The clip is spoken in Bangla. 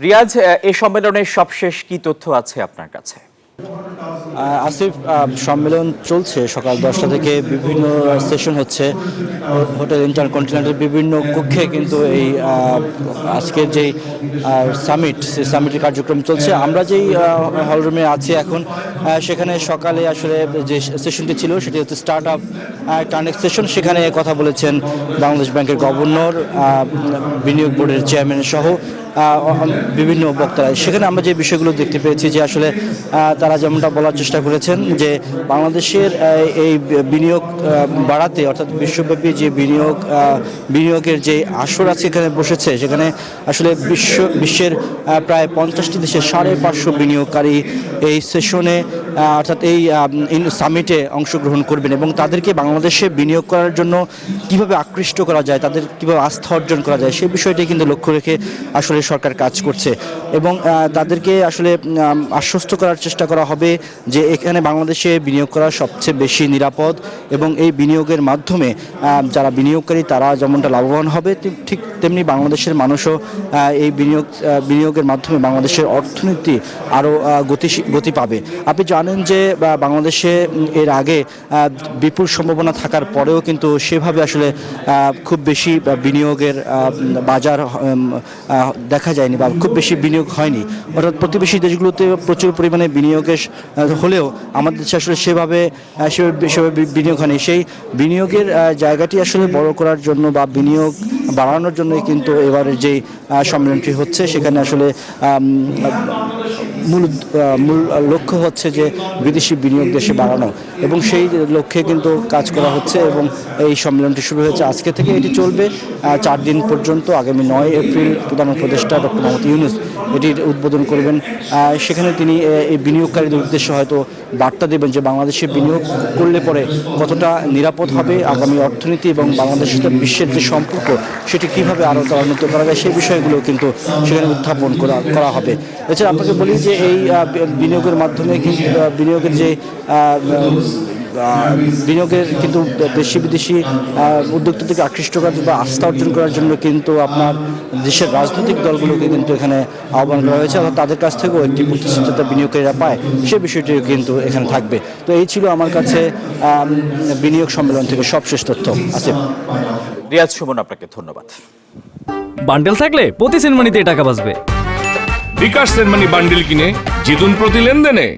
রিয়াজ, এই সম্মেলনের সবশেষ কি তথ্য আছে আপনার কাছে? আসিফ, সম্মেলন চলছে সকাল 10টা থেকে, বিভিন্ন সেশন হচ্ছে হোটেল ইন্টারকন্টিনেন্টাল বিভিন্ন কক্ষে, কিন্তু এই আজকের যেই সামিট, সেই সামিটের কার্যক্রম চলছে। আমরা যেই হলরুমে আছি এখন, সেখানে সকালে আসলে যে সেশনটি ছিল সেটি হচ্ছে স্টার্ট আপ কানেক্ট সেশন। সেখানে কথা বলেছেন বাংলাদেশ ব্যাংকের গভর্নর, বিনিয়োগ বোর্ডের চেয়ারম্যান সহ বিভিন্ন বক্তারা। সেখানে আমরা যে বিষয়গুলো দেখতে পেয়েছি যে আসলে তারা যেমনটা বলার চেষ্টা করেছেন যে বাংলাদেশের এই বিনিয়োগ বাড়াতে, অর্থাৎ বিশ্বব্যাপী যে বিনিয়োগের যে আসর আছে এখানে বসেছে, সেখানে আসলে বিশ্বের প্রায় 50টি দেশের 550 বিনিয়োগকারী এই সেশনে অর্থাৎ এই সামিটে অংশগ্রহণ করবেন এবং তাদেরকে বাংলাদেশে বিনিয়োগ করার জন্য কিভাবে আকৃষ্ট করা যায়, তাদের কিভাবে আস্থা অর্জন করা যায়, সেই বিষয়টি কিন্তু লক্ষ্য রেখে আসলে সরকার কাজ করছে। এবং তাদেরকে আসলে আশ্বস্ত করার চেষ্টা করা হবে যে এখানে বাংলাদেশে বিনিয়োগ করা সবচেয়ে বেশি নিরাপদ এবং এই বিনিয়োগের মাধ্যমে যারা বিনিয়োগকারী তারা যেমনটা লাভবান হবে, ঠিক তেমনি বাংলাদেশের মানুষও এই বিনিয়োগের মাধ্যমে বাংলাদেশের অর্থনীতি আরও গতি পাবে। আপনি জানেন যে বাংলাদেশে এর আগে বিপুল সম্ভাবনা থাকার পরেও কিন্তু সেভাবে আসলে খুব বেশি বিনিয়োগের বাজার দেখা যায়নি বা খুব বেশি বিনিয়োগ হয়নি। অর্থাৎ প্রতিবেশী দেশগুলোতে প্রচুর পরিমাণে বিনিয়োগের হলেও আমাদের দেশে আসলে সেভাবে বিনিয়োগ হয়নি। সেই বিনিয়োগের জায়গাটি আসলে বড় করার জন্য বা বিনিয়োগ বাড়ানোর জন্যই কিন্তু এবারের যেই সম্মেলনটি হচ্ছে, সেখানে আসলে মূল লক্ষ্য হচ্ছে যে বিদেশি বিনিয়োগ দেশে বাড়ানো, এবং সেই লক্ষ্যে কিন্তু কাজ করা হচ্ছে। এবং এই সম্মেলনটি শুরু হয়েছে আজকে থেকে, এটি চলবে 4 দিন পর্যন্ত। আগামী 9 এপ্রিল প্রধান উপদেষ্টা ডক্টর মোহাম্মদ ইউনূস এটির উদ্বোধন করবেন। সেখানে তিনি এই বিনিয়োগকারীদের উদ্দেশ্যে হয়তো বার্তা দেবেন যে বাংলাদেশে বিনিয়োগ করলে পরে কতটা নিরাপদ হবে আগামী অর্থনীতি এবং বাংলাদেশের সাথে বিশ্বের যে সম্পর্ক সেটি কীভাবে আরও ত্বরান্বিত করা যায়, সেই বিষয়গুলো কিন্তু সেখানে উত্থাপন করা হবে। এছাড়া আপনাকে বলি যে এই বিনিয়োগের মাধ্যমে কিন্তু বিনিয়োগের যে বিনিয়োগের কিন্তু দেশি বিদেশি উদ্যোক্তাদেরকে আকৃষ্ট করার বা আস্থা অর্জন করার জন্য কিন্তু আপনার দেশের রাজনৈতিক দলগুলোকে কিন্তু এখানে আহ্বান করা হয়েছে, অর্থাৎ তাদের কাছ থেকেও একটি প্রতিশ্রুতিতা বিনিয়োগকারীরা পায়, সে বিষয়টিও কিন্তু এখানে থাকবে। তো এই ছিল আমার কাছে বিনিয়োগ সম্মেলন থেকে সবশেষ তথ্য। আসিফ। রিয়াজ সুমন, আপনাকে ধন্যবাদ। বান্ডেল থাকলে প্রতি সেনমানিতে টাকা বাঁচবে। বিকাশ সেনমানি বান্ডিল কিনে জিতুন প্রতি লেনদেনে।